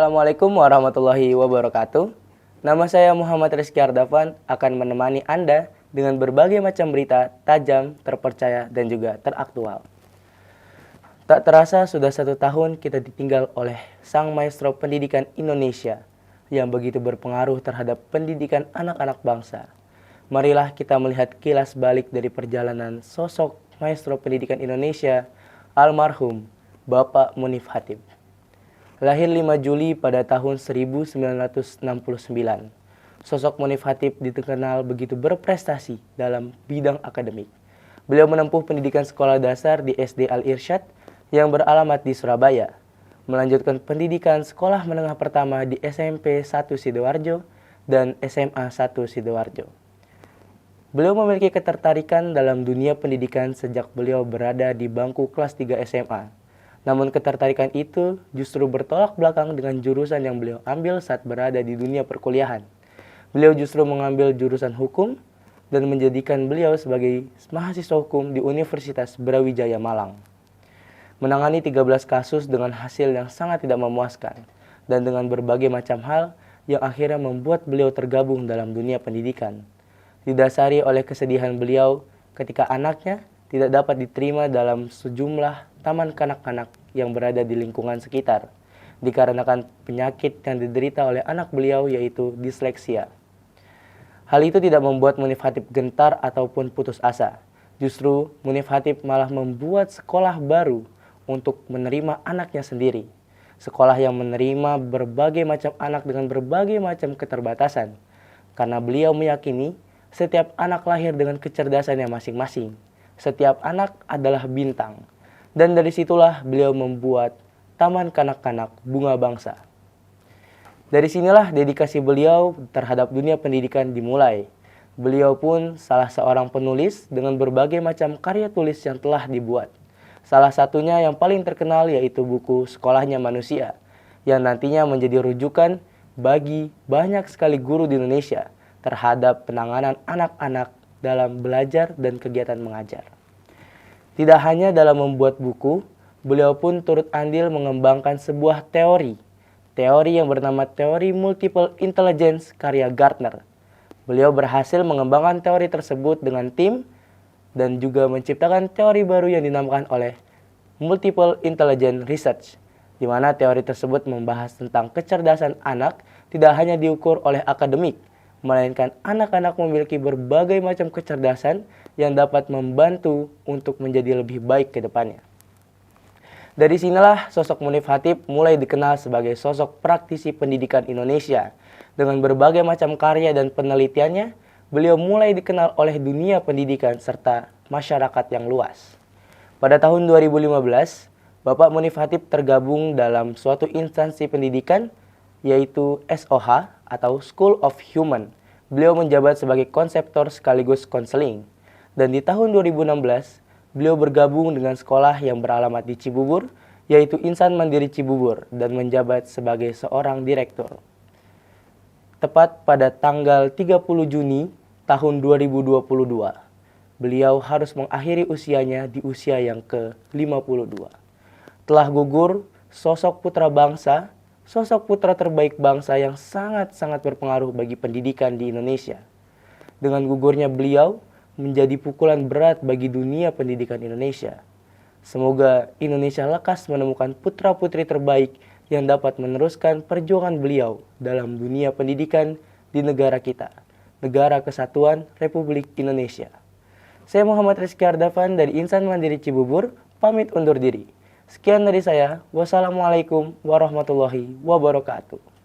Assalamualaikum warahmatullahi wabarakatuh. Nama saya Muhammad Rizky Ardavan akan menemani Anda dengan berbagai macam berita tajam, terpercaya, dan juga teraktual. Tak terasa sudah 1 tahun kita ditinggal oleh sang maestro pendidikan Indonesia yang begitu berpengaruh terhadap pendidikan anak-anak bangsa. Marilah kita melihat kilas balik dari perjalanan sosok maestro pendidikan Indonesia, almarhum Bapak Munif Hatib. Lahir 5 Juli pada tahun 1969, sosok Munif Hatib dikenal begitu berprestasi dalam bidang akademik. Beliau menempuh pendidikan sekolah dasar di SD Al-Irsyad yang beralamat di Surabaya, melanjutkan pendidikan sekolah menengah pertama di SMP 1 Sidoarjo dan SMA 1 Sidoarjo. Beliau memiliki ketertarikan dalam dunia pendidikan sejak beliau berada di bangku kelas 3 SMA. Namun ketertarikan itu justru bertolak belakang dengan jurusan yang beliau ambil saat berada di dunia perkuliahan. Beliau justru mengambil jurusan hukum dan menjadikan beliau sebagai mahasiswa hukum di Universitas Brawijaya Malang. Menangani 13 kasus dengan hasil yang sangat tidak memuaskan dan dengan berbagai macam hal yang akhirnya membuat beliau tergabung dalam dunia pendidikan. Didasari oleh kesedihan beliau ketika anaknya tidak dapat diterima dalam sejumlah taman kanak-kanak yang berada di lingkungan sekitar, dikarenakan penyakit yang diderita oleh anak beliau yaitu disleksia. Hal itu tidak membuat Munif Hatib gentar ataupun putus asa. Justru Munif Hatib malah membuat sekolah baru untuk menerima anaknya sendiri. Sekolah yang menerima berbagai macam anak dengan berbagai macam keterbatasan. Karena beliau meyakini setiap anak lahir dengan kecerdasannya masing-masing. Setiap anak adalah bintang. Dan dari situlah beliau membuat Taman Kanak-Kanak Bunga Bangsa. Dari sinilah dedikasi beliau terhadap dunia pendidikan dimulai. Beliau pun salah seorang penulis dengan berbagai macam karya tulis yang telah dibuat. Salah satunya yang paling terkenal yaitu buku Sekolahnya Manusia, yang nantinya menjadi rujukan bagi banyak sekali guru di Indonesia terhadap penanganan anak-anak dalam belajar dan kegiatan mengajar. Tidak hanya dalam membuat buku, beliau pun turut andil mengembangkan sebuah teori yang bernama teori multiple intelligence karya Gardner. Beliau berhasil mengembangkan teori tersebut dengan tim dan juga menciptakan teori baru yang dinamakan oleh multiple intelligence research, di mana teori tersebut membahas tentang kecerdasan anak tidak hanya diukur oleh akademik, melainkan anak-anak memiliki berbagai macam kecerdasan yang dapat membantu untuk menjadi lebih baik ke depannya. Dari sinilah sosok Munif Hatib mulai dikenal sebagai sosok praktisi pendidikan Indonesia. Dengan berbagai macam karya dan penelitiannya, beliau mulai dikenal oleh dunia pendidikan serta masyarakat yang luas. Pada tahun 2015, Bapak Munif Hatib tergabung dalam suatu instansi pendidikan yaitu SOH atau School of Human. Beliau menjabat sebagai konseptor sekaligus konseling. Dan di tahun 2016, beliau bergabung dengan sekolah yang beralamat di Cibubur, yaitu Insan Mandiri Cibubur, dan menjabat sebagai seorang direktur. Tepat pada tanggal 30 Juni tahun 2022, beliau harus mengakhiri usianya di usia yang ke-52. Telah gugur sosok putra bangsa, sosok putra terbaik bangsa yang sangat-sangat berpengaruh bagi pendidikan di Indonesia. Dengan gugurnya beliau menjadi pukulan berat bagi dunia pendidikan Indonesia. Semoga Indonesia lekas menemukan putra-putri terbaik yang dapat meneruskan perjuangan beliau dalam dunia pendidikan di negara kita, Negara Kesatuan Republik Indonesia. Saya Muhammad Rizky Ardavan dari Insan Mandiri Cibubur, pamit undur diri. Sekian dari saya. Wassalamualaikum warahmatullahi wabarakatuh.